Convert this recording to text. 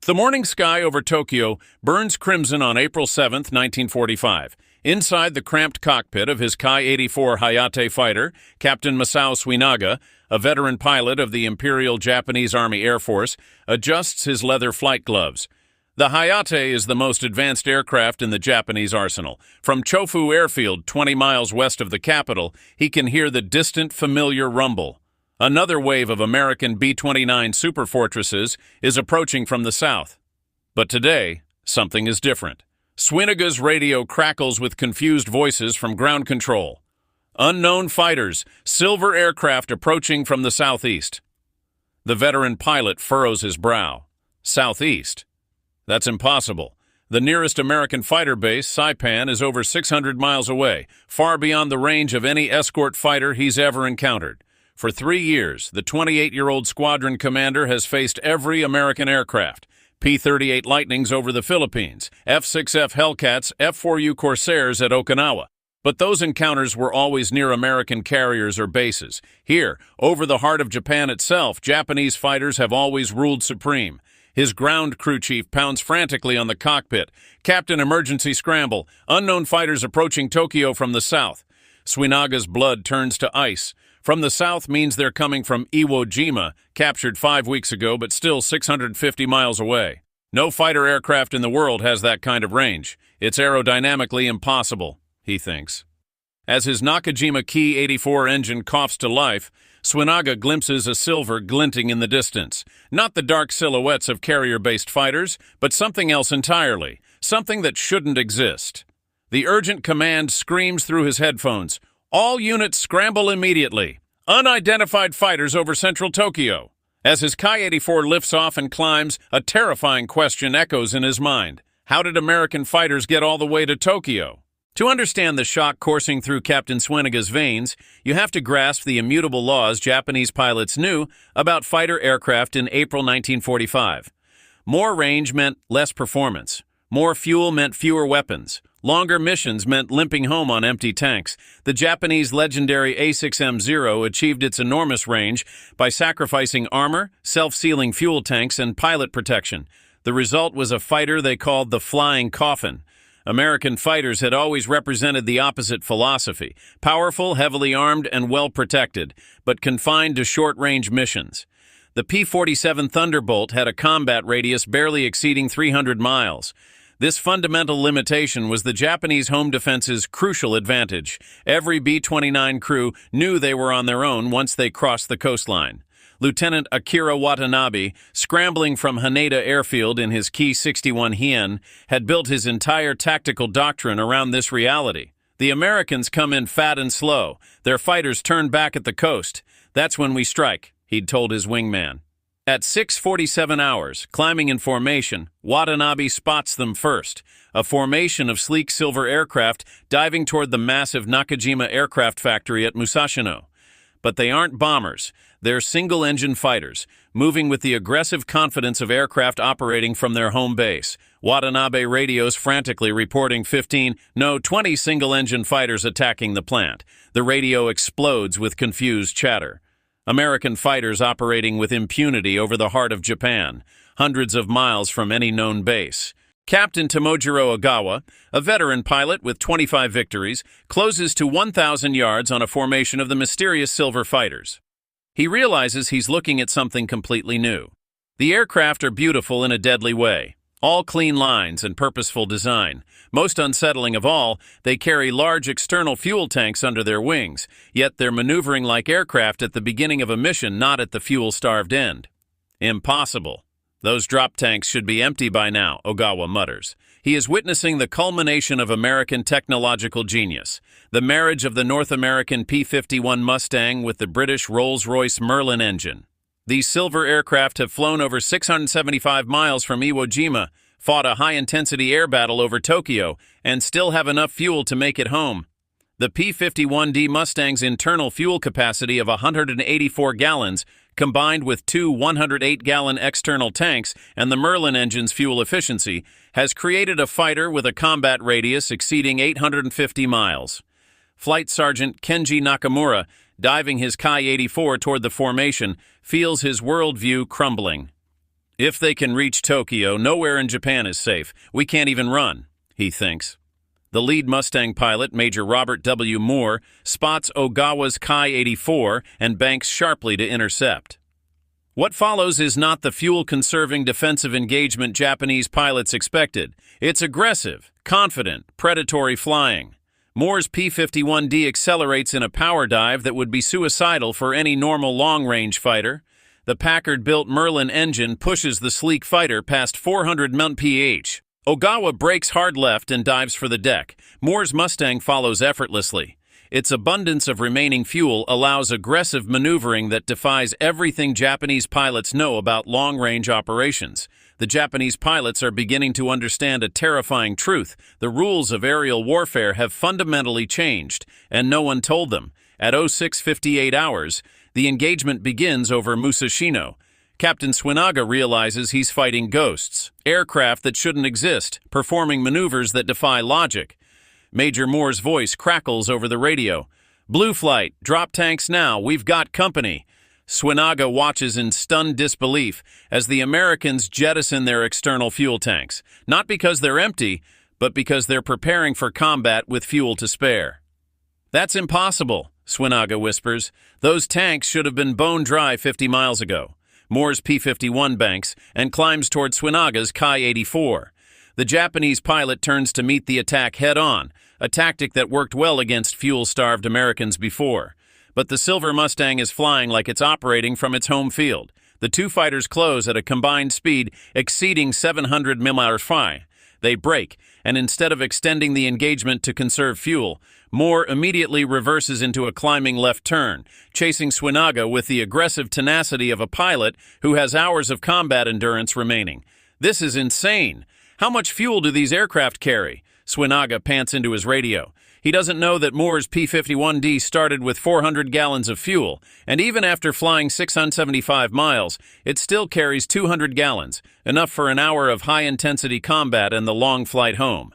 The morning sky over Tokyo burns crimson on April 7, 1945. Inside the cramped cockpit of his Ki-84 Hayate fighter, Captain Masao Suinaga, a veteran pilot of the Imperial Japanese Army Air Force, adjusts his leather flight gloves. The Hayate is the most advanced aircraft in the Japanese arsenal. From Chofu Airfield, 20 miles west of the capital, he can hear the distant, familiar rumble. Another wave of American B-29 superfortresses is approaching from the south. But today, something is different. Suinaga's radio crackles with confused voices from ground control. Unknown fighters, silver aircraft approaching from the southeast. The veteran pilot furrows his brow. Southeast? That's impossible. The nearest American fighter base, Saipan, is over 600 miles away, far beyond the range of any escort fighter he's ever encountered. For 3 years, the 28-year-old squadron commander has faced every American aircraft. P-38 Lightnings over the Philippines, F-6F Hellcats, F-4U Corsairs at Okinawa. But those encounters were always near American carriers or bases. Here, over the heart of Japan itself, Japanese fighters have always ruled supreme. His ground crew chief pounds frantically on the cockpit. Captain, emergency scramble. Unknown fighters approaching Tokyo from the south. Suinaga's blood turns to ice. From the south means they're coming from Iwo Jima, captured 5 weeks ago but still 650 miles away. No fighter aircraft in the world has that kind of range. It's aerodynamically impossible, he thinks. As his Nakajima Ki-84 engine coughs to life, Suinaga glimpses a silver glinting in the distance. Not the dark silhouettes of carrier-based fighters, but something else entirely. Something that shouldn't exist. The urgent command screams through his headphones. All units scramble immediately. Unidentified fighters over central Tokyo. As his Ki-84 lifts off and climbs, a terrifying question echoes in his mind. How did American fighters get all the way to Tokyo? To understand the shock coursing through Captain Suinaga's veins, you have to grasp the immutable laws Japanese pilots knew about fighter aircraft in April 1945. More range meant less performance. More fuel meant fewer weapons. Longer missions meant limping home on empty tanks. The Japanese legendary A6M0 achieved its enormous range by sacrificing armor, self-sealing fuel tanks, and pilot protection. The result was a fighter they called the Flying Coffin. American fighters had always represented the opposite philosophy: powerful, heavily armed, and well-protected, but confined to short-range missions. The P-47 Thunderbolt had a combat radius barely exceeding 300 miles. This fundamental limitation was the Japanese home defense's crucial advantage. Every B-29 crew knew they were on their own once they crossed the coastline. Lieutenant Akira Watanabe, scrambling from Haneda Airfield in his Ki-61 Hien, had built his entire tactical doctrine around this reality. The Americans come in fat and slow. Their fighters turn back at the coast. That's when we strike, he'd told his wingman. At 6:47 hours, climbing in formation, Watanabe spots them first, a formation of sleek silver aircraft diving toward the massive Nakajima aircraft factory at Musashino. But they aren't bombers. They're single-engine fighters, moving with the aggressive confidence of aircraft operating from their home base. Watanabe radios frantically reporting 20 single-engine fighters attacking the plant. The radio explodes with confused chatter. American fighters operating with impunity over the heart of Japan, hundreds of miles from any known base. Captain Tomojiro Ogawa, a veteran pilot with 25 victories, closes to 1,000 yards on a formation of the mysterious silver fighters. He realizes he's looking at something completely new. The aircraft are beautiful in a deadly way. All clean lines and purposeful design. Most unsettling of all, they carry large external fuel tanks under their wings, yet they're maneuvering like aircraft at the beginning of a mission, not at the fuel-starved end. Impossible. Those drop tanks should be empty by now, Ogawa mutters. He is witnessing the culmination of American technological genius, the marriage of the North American P-51 Mustang with the British Rolls-Royce Merlin engine. These silver aircraft have flown over 675 miles from Iwo Jima, fought a high-intensity air battle over Tokyo, and still have enough fuel to make it home. The P-51D Mustang's internal fuel capacity of 184 gallons, combined with two 108-gallon external tanks and the Merlin engine's fuel efficiency, has created a fighter with a combat radius exceeding 850 miles. Flight Sergeant Kenji Nakamura, diving his Ki-84 toward the formation, feels his worldview crumbling. If they can reach Tokyo, nowhere in Japan is safe. We can't even run, he thinks. The lead Mustang pilot, Major Robert W. Moore, spots Ogawa's Ki-84 and banks sharply to intercept. What follows is not the fuel-conserving defensive engagement Japanese pilots expected. It's aggressive, confident, predatory flying. Moore's P-51D accelerates in a power dive that would be suicidal for any normal long-range fighter. The Packard-built Merlin engine pushes the sleek fighter past 400 mph. Ogawa brakes hard left and dives for the deck. Moore's Mustang follows effortlessly. Its abundance of remaining fuel allows aggressive maneuvering that defies everything Japanese pilots know about long-range operations. The Japanese pilots are beginning to understand a terrifying truth. The rules of aerial warfare have fundamentally changed, and no one told them. At 06:58 hours, the engagement begins over Musashino. Captain Suinaga realizes he's fighting ghosts, aircraft that shouldn't exist, performing maneuvers that defy logic. Major Moore's voice crackles over the radio. "Blue Flight, drop tanks now, we've got company." Suinaga watches in stunned disbelief as the Americans jettison their external fuel tanks, not because they're empty, but because they're preparing for combat with fuel to spare. "That's impossible," Suinaga whispers. "Those tanks should have been bone dry 50 miles ago." Moore's P-51 banks and climbs toward Suinaga's Ki-84. The Japanese pilot turns to meet the attack head-on, a tactic that worked well against fuel-starved Americans before. But the Silver Mustang is flying like it's operating from its home field. The two fighters close at a combined speed exceeding 700 mph. They brake, and instead of extending the engagement to conserve fuel, Moore immediately reverses into a climbing left turn, chasing Suinaga with the aggressive tenacity of a pilot who has hours of combat endurance remaining. "This is insane. How much fuel do these aircraft carry?" Suinaga pants into his radio. He doesn't know that Moore's P-51D started with 400 gallons of fuel, and even after flying 675 miles, it still carries 200 gallons, enough for an hour of high-intensity combat and the long flight home.